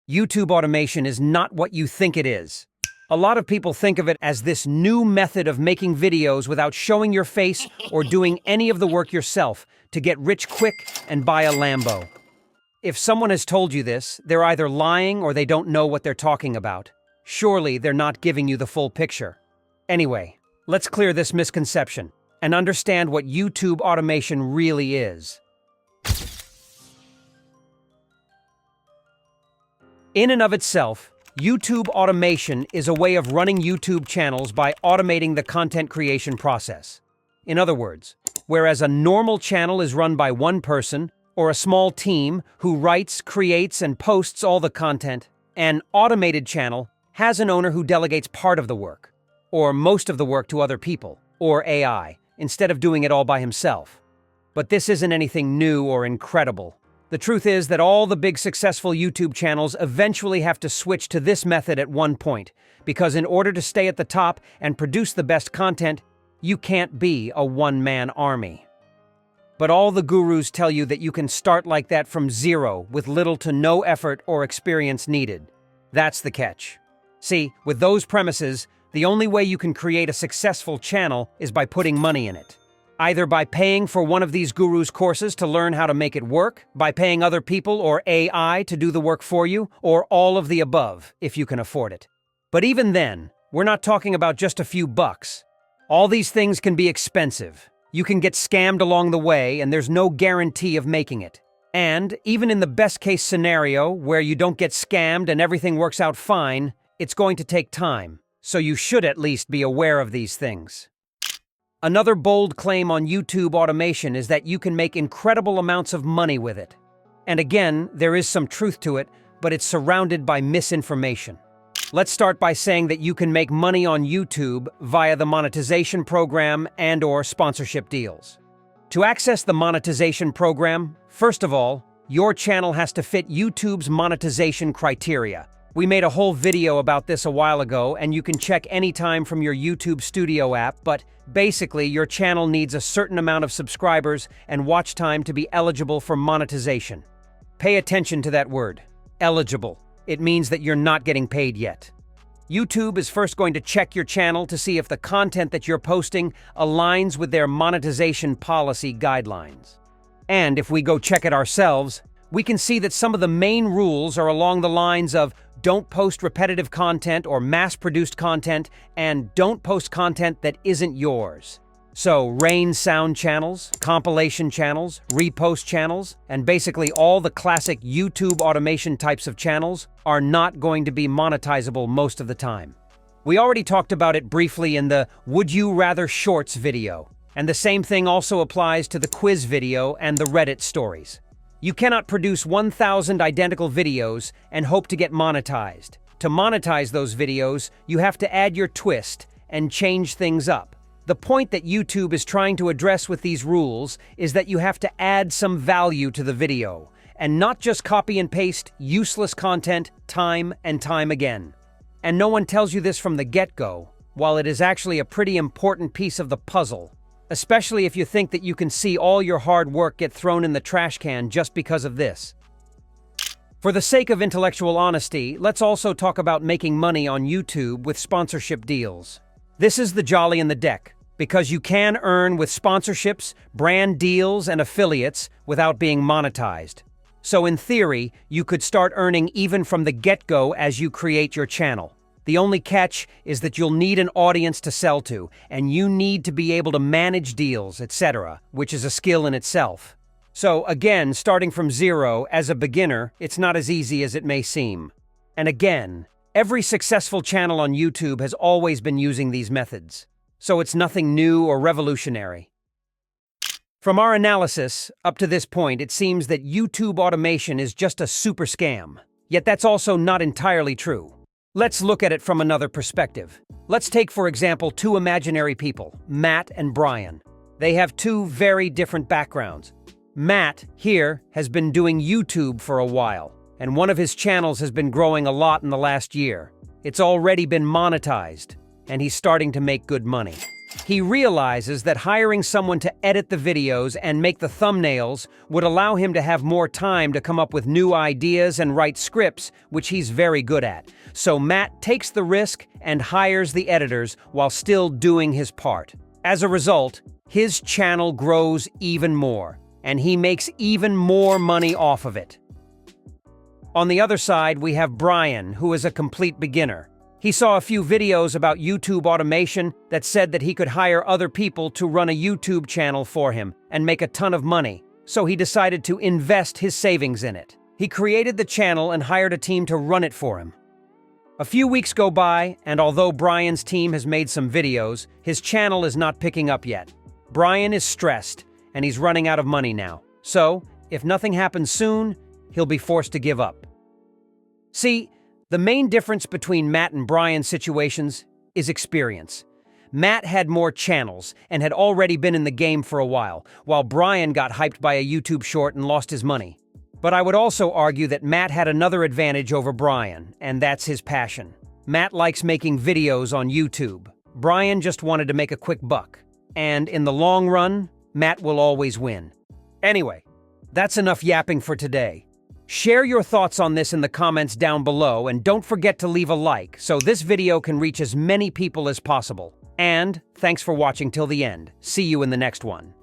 YouTube automation is not what you think it is. A lot of people think of it as this new method of making videos without showing your face or doing any of the work yourself to get rich quick and buy a Lambo. If someone has told you this, they're either lying or they don't know what they're talking about. Surely they're not giving you the full picture. Anyway, let's clear this misconception and understand what YouTube automation really is. In and of itself, YouTube automation is a way of running YouTube channels by automating the content creation process. In other words, whereas a normal channel is run by one person or a small team who writes, creates, and posts all the content, an automated channel has an owner who delegates part of the work, or most of the work to other people, or AI, instead of doing it all by himself. But this isn't anything new or incredible. The truth is that all the big successful YouTube channels eventually have to switch to this method at one point, because in order to stay at the top and produce the best content, you can't be a one-man army. But all the gurus tell you that you can start like that from zero with little to no effort or experience needed. That's the catch. See, with those premises, the only way you can create a successful channel is by putting money in it. Either by paying for one of these gurus' courses to learn how to make it work, by paying other people or AI to do the work for you, or all of the above, if you can afford it. But even then, we're not talking about just a few bucks. All these things can be expensive. You can get scammed along the way, and there's no guarantee of making it. And even in the best-case scenario, where you don't get scammed and everything works out fine, it's going to take time, so you should at least be aware of these things. Another bold claim on YouTube automation is that you can make incredible amounts of money with it. And again, there is some truth to it, but it's surrounded by misinformation. Let's start by saying that you can make money on YouTube via the monetization program and/or sponsorship deals. To access the monetization program, first of all, your channel has to fit YouTube's monetization criteria. We made a whole video about this a while ago, and you can check anytime from your YouTube Studio app, but basically your channel needs a certain amount of subscribers and watch time to be eligible for monetization. Pay attention to that word, eligible. It means that you're not getting paid yet. YouTube is first going to check your channel to see if the content that you're posting aligns with their monetization policy guidelines. And if we go check it ourselves, we can see that some of the main rules are along the lines of don't post repetitive content or mass-produced content, and don't post content that isn't yours. So, rain sound channels, compilation channels, repost channels, and basically all the classic YouTube automation types of channels are not going to be monetizable most of the time. We already talked about it briefly in the Would You Rather Shorts video, and the same thing also applies to the quiz video and the Reddit stories. You cannot produce 1,000 identical videos and hope to get monetized. To monetize those videos, you have to add your twist and change things up. The point that YouTube is trying to address with these rules is that you have to add some value to the video, and not just copy and paste useless content time and time again. And no one tells you this from the get-go, while it is actually a pretty important piece of the puzzle. Especially if you think that you can see all your hard work get thrown in the trash can just because of this. For the sake of intellectual honesty, let's also talk about making money on YouTube with sponsorship deals. This is the jolly in the deck, because you can earn with sponsorships, brand deals, and affiliates without being monetized. So in theory, you could start earning even from the get-go as you create your channel. The only catch is that you'll need an audience to sell to, and you need to be able to manage deals, etc., which is a skill in itself. So again, starting from zero, as a beginner, it's not as easy as it may seem. And again, every successful channel on YouTube has always been using these methods, so it's nothing new or revolutionary. From our analysis, up to this point, it seems that YouTube automation is just a super scam. Yet that's also not entirely true. Let's look at it from another perspective. Let's take, for example, two imaginary people, Matt and Brian. They have two very different backgrounds. Matt, here, has been doing YouTube for a while, and one of his channels has been growing a lot in the last year. It's already been monetized, and he's starting to make good money. He realizes that hiring someone to edit the videos and make the thumbnails would allow him to have more time to come up with new ideas and write scripts, which he's very good at. So Matt takes the risk and hires the editors while still doing his part. As a result, his channel grows even more, and he makes even more money off of it. On the other side, we have Brian, who is a complete beginner. He saw a few videos about YouTube automation that said that he could hire other people to run a YouTube channel for him and make a ton of money, so he decided to invest his savings in it. He created the channel and hired a team to run it for him. A few weeks go by, and although Brian's team has made some videos, his channel is not picking up yet. Brian is stressed, and he's running out of money now. So, if nothing happens soon, he'll be forced to give up. See, the main difference between Matt and Brian's situations is experience. Matt had more channels and had already been in the game for a while Brian got hyped by a YouTube short and lost his money. But I would also argue that Matt had another advantage over Brian, and that's his passion. Matt likes making videos on YouTube. Brian just wanted to make a quick buck. And in the long run, Matt will always win. Anyway, that's enough yapping for today. Share your thoughts on this in the comments down below, and don't forget to leave a like so this video can reach as many people as possible. And thanks for watching till the end. See you in the next one.